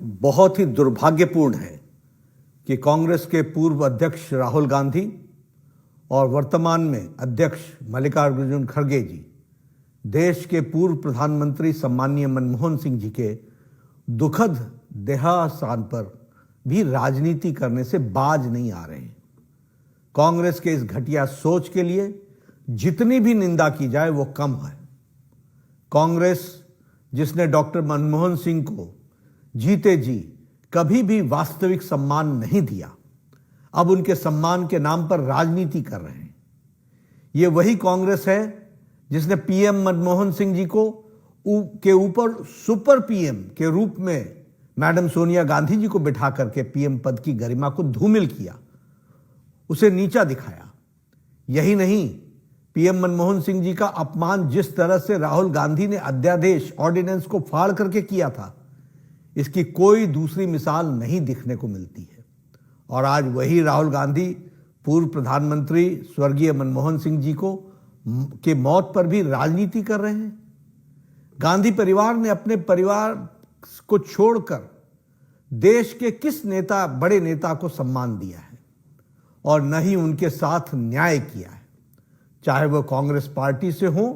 बहुत ही दुर्भाग्यपूर्ण है कि कांग्रेस के पूर्व अध्यक्ष राहुल गांधी और वर्तमान में अध्यक्ष मल्लिकार्जुन खड़गे जी देश के पूर्व प्रधानमंत्री सम्माननीय मनमोहन सिंह जी के दुखद देहावसान पर भी राजनीति करने से बाज नहीं आ रहे हैं। कांग्रेस के इस घटिया सोच के लिए जितनी भी निंदा की जाए वो कम है। कांग्रेस जिसने डॉक्टर मनमोहन सिंह को जीते जी कभी भी वास्तविक सम्मान नहीं दिया, अब उनके सम्मान के नाम पर राजनीति कर रहे हैं। ये वही कांग्रेस है जिसने पीएम मनमोहन सिंह जी को के ऊपर सुपर पीएम के रूप में मैडम सोनिया गांधी जी को बिठा करके पीएम पद की गरिमा को धूमिल किया, उसे नीचा दिखाया। यही नहीं, पीएम मनमोहन सिंह जी का अपमान जिस तरह से राहुल गांधी ने अध्यादेश ऑर्डिनेंस को फाड़ करके किया था, इसकी कोई दूसरी मिसाल नहीं दिखने को मिलती है। और आज वही राहुल गांधी पूर्व प्रधानमंत्री स्वर्गीय मनमोहन सिंह जी के मौत पर भी राजनीति कर रहे हैं। गांधी परिवार ने अपने परिवार को छोड़कर देश के किस बड़े नेता को सम्मान दिया है और न ही उनके साथ न्याय किया है, चाहे वो कांग्रेस पार्टी से हो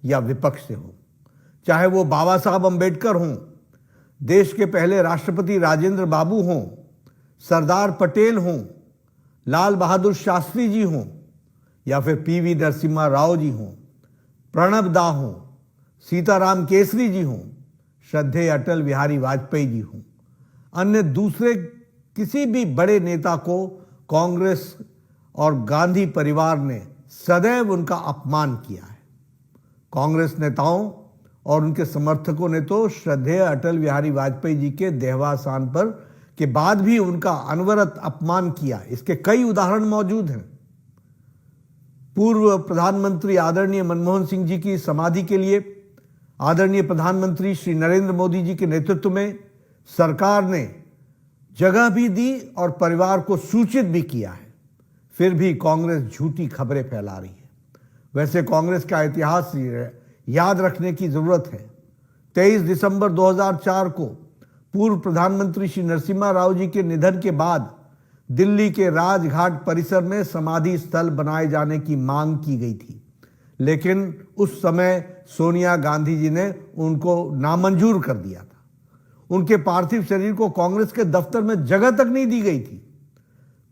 या विपक्ष से हो, चाहे वो बाबा साहब अंबेडकर हों, देश के पहले राष्ट्रपति राजेंद्र बाबू हों, सरदार पटेल हों, लाल बहादुर शास्त्री जी हों, या फिर पीवी नरसिम्हा राव जी हों, प्रणब दा हों, सीताराम केसरी जी हों, श्रद्धेय अटल बिहारी वाजपेयी जी हों, अन्य दूसरे किसी भी बड़े नेता को कांग्रेस और गांधी परिवार ने सदैव उनका अपमान किया है। कांग्रेस नेताओं और उनके समर्थकों ने तो श्रद्धेय अटल बिहारी वाजपेयी जी के देहावसान पर के बाद भी उनका अनवरत अपमान किया। इसके कई उदाहरण मौजूद हैं। पूर्व प्रधानमंत्री आदरणीय मनमोहन सिंह जी की समाधि के लिए आदरणीय प्रधानमंत्री श्री नरेंद्र मोदी जी के नेतृत्व में सरकार ने जगह भी दी और परिवार को सूचित भी किया है, फिर भी कांग्रेस झूठी खबरें फैला रही है। वैसे कांग्रेस का इतिहास याद रखने की जरूरत है। 23 दिसंबर 2004 को पूर्व प्रधानमंत्री श्री नरसिम्हा राव जी के निधन के बाद दिल्ली के राजघाट परिसर में समाधि स्थल बनाए जाने की मांग की गई थी, लेकिन उस समय सोनिया गांधी जी ने उनको नामंजूर कर दिया था। उनके पार्थिव शरीर को कांग्रेस के दफ्तर में जगह तक नहीं दी गई थी।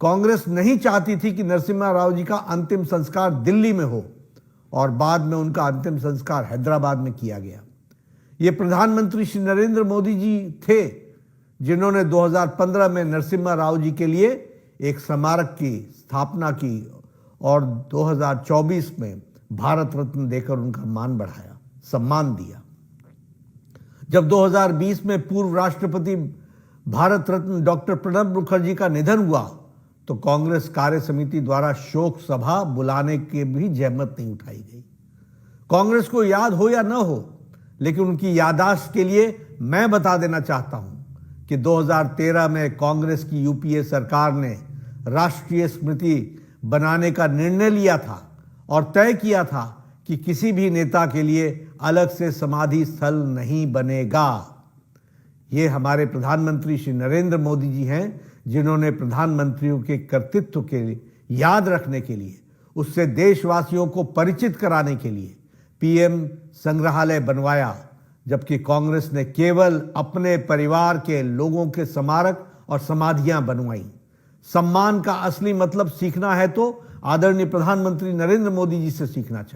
कांग्रेस नहीं चाहती थी कि नरसिम्हा राव जी का अंतिम संस्कार दिल्ली में हो और बाद में उनका अंतिम संस्कार हैदराबाद में किया गया। ये प्रधानमंत्री श्री नरेंद्र मोदी जी थे जिन्होंने 2015 में नरसिम्हा राव जी के लिए एक स्मारक की स्थापना की और 2024 में भारत रत्न देकर उनका मान बढ़ाया, सम्मान दिया। जब 2020 में पूर्व राष्ट्रपति भारत रत्न डॉक्टर प्रणब मुखर्जी का निधन हुआ तो कांग्रेस कार्य समिति द्वारा शोक सभा बुलाने की भी जहमत नहीं उठाई गई। कांग्रेस को याद हो या न हो, लेकिन उनकी याददाश्त के लिए मैं बता देना चाहता हूं कि 2013 में कांग्रेस की यूपीए सरकार ने राष्ट्रीय स्मृति बनाने का निर्णय लिया था और तय किया था कि किसी भी नेता के लिए अलग से समाधि स्थल नहीं बनेगा। ये हमारे प्रधानमंत्री श्री नरेंद्र मोदी जी हैं जिन्होंने प्रधानमंत्रियों के कर्तृत्व के याद रखने के लिए, उससे देशवासियों को परिचित कराने के लिए पीएम संग्रहालय बनवाया, जबकि कांग्रेस ने केवल अपने परिवार के लोगों के स्मारक और समाधियां बनवाई। सम्मान का असली मतलब सीखना है तो आदरणीय प्रधानमंत्री नरेंद्र मोदी जी से सीखना चाहिए।